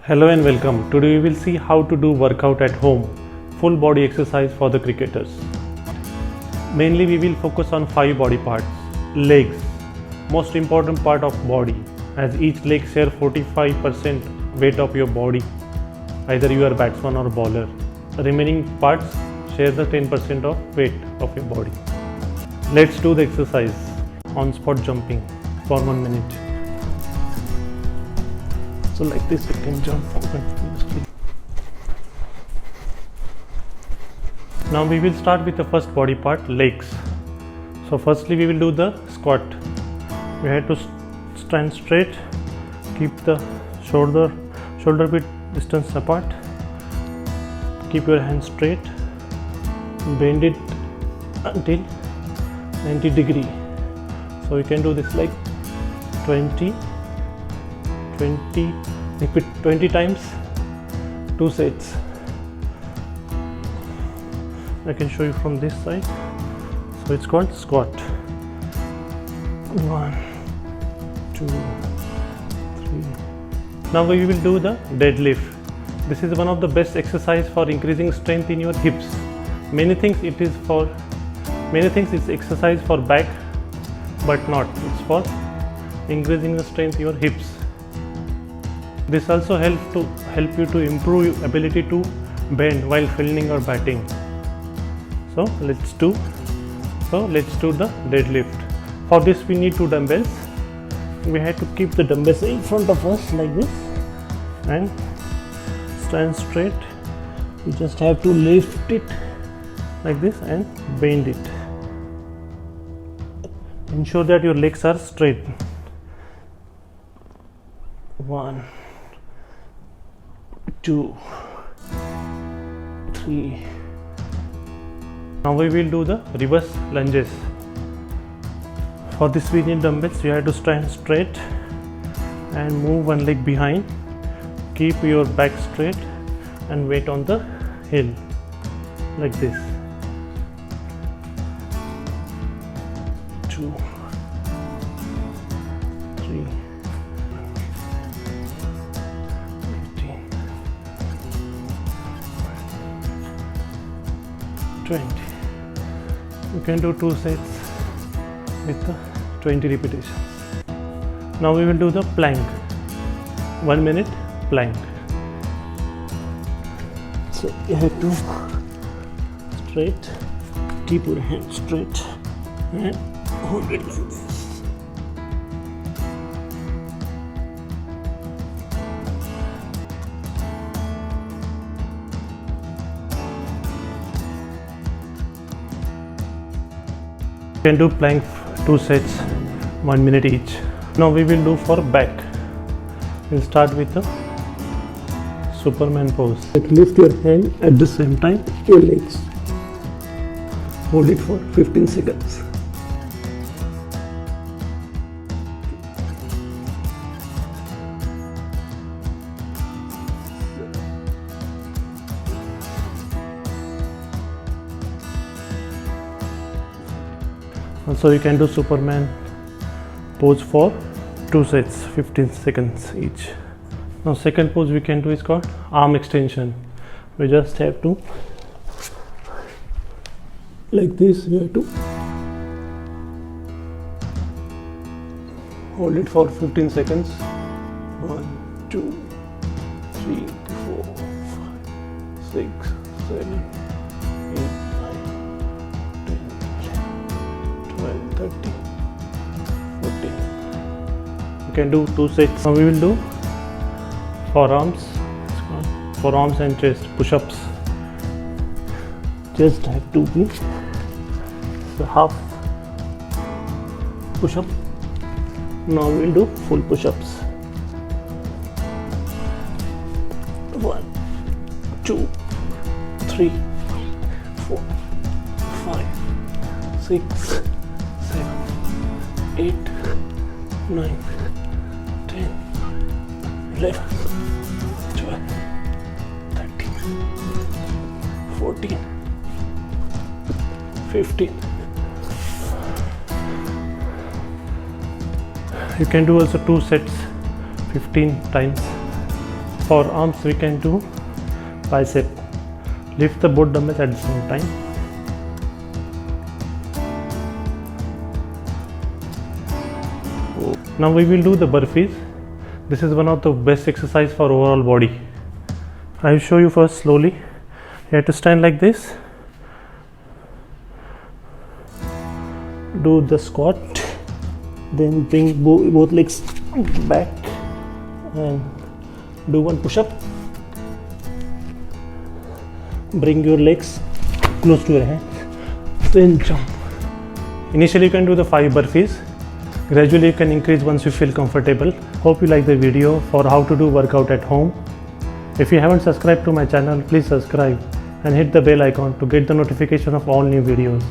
Hello and welcome. Today we will see how to do workout at home, full body exercise for the cricketers. Mainly we will focus on 5 body parts. Legs, most important part of body, as each leg share 45% weight of your body, either you are batsman or bowler. The remaining parts share the 10% of weight of your body. Let's do the exercise. On spot jumping for 1 minute. So like this you can jump continuously. Now we will start with the first body part, legs. So firstly we will do the squat. We have to stand straight, keep the shoulder bit distance apart, keep your hands straight, bend it until 90 degree. So you can do this like 20, repeat 20 times, 2 sets. I can show you from this side. So it's called squat. 1, 2, 3. Now we will do the deadlift. This is one of the best exercise for increasing strength in your hips. Many things it's exercise for back, but not. It's for increasing the strength in your hips. This also help you to improve your ability to bend while fielding or batting. So let's do the deadlift. For this we need 2 dumbbells. We have to keep the dumbbells in front of us like this and stand straight. You just have to lift it like this and bend it. Ensure that your legs are straight. 1, 2, 3. Now we will do the reverse lunges. For this we need dumbbells. You have to stand straight and move one leg behind. Keep your back straight and weight on the heel like this. 2, 3, 20. You can do 2 sets with the 20 repetitions. Now we will do the plank. 1 minute plank. So you have to straight, keep your hand straight and hold it like this. You can do plank 2 sets, 1 minute each. Now we will do for back. We'll start with the Superman pose. Lift your hand at the same time your legs. Hold it for 15 seconds. Also you can do Superman pose for 2 sets, 15 seconds each. Now second pose we can do is called arm extension. We just have to like this. You have to hold it for 15 seconds. 1, 2, 3, 4, 5, 6, 7, 8, 30, 40. You can do 2 sets. Now we will do forearms and chest push-ups. Just have to be the half push-up. Now we will do full push-ups. 1, 2, 3, 4, 5, 6, 8, 9, 10, 11, 12, 13, 14, 15. You can do also 2 sets, 15 times. For arms we can do bicep. Lift the both dumbbells at the same time. Now we will do the burpees. This is one of the best exercise for overall body. I will show you first slowly. You have to stand like this. Do the squat. Then bring both legs back and do one push-up. Bring your legs close to your hands. Then jump. Initially you can do the 5 burpees. Gradually you can increase once you feel comfortable. Hope you like the video for how to do workout at home. If you haven't subscribed to my channel, please subscribe and hit the bell icon to get the notification of all new videos.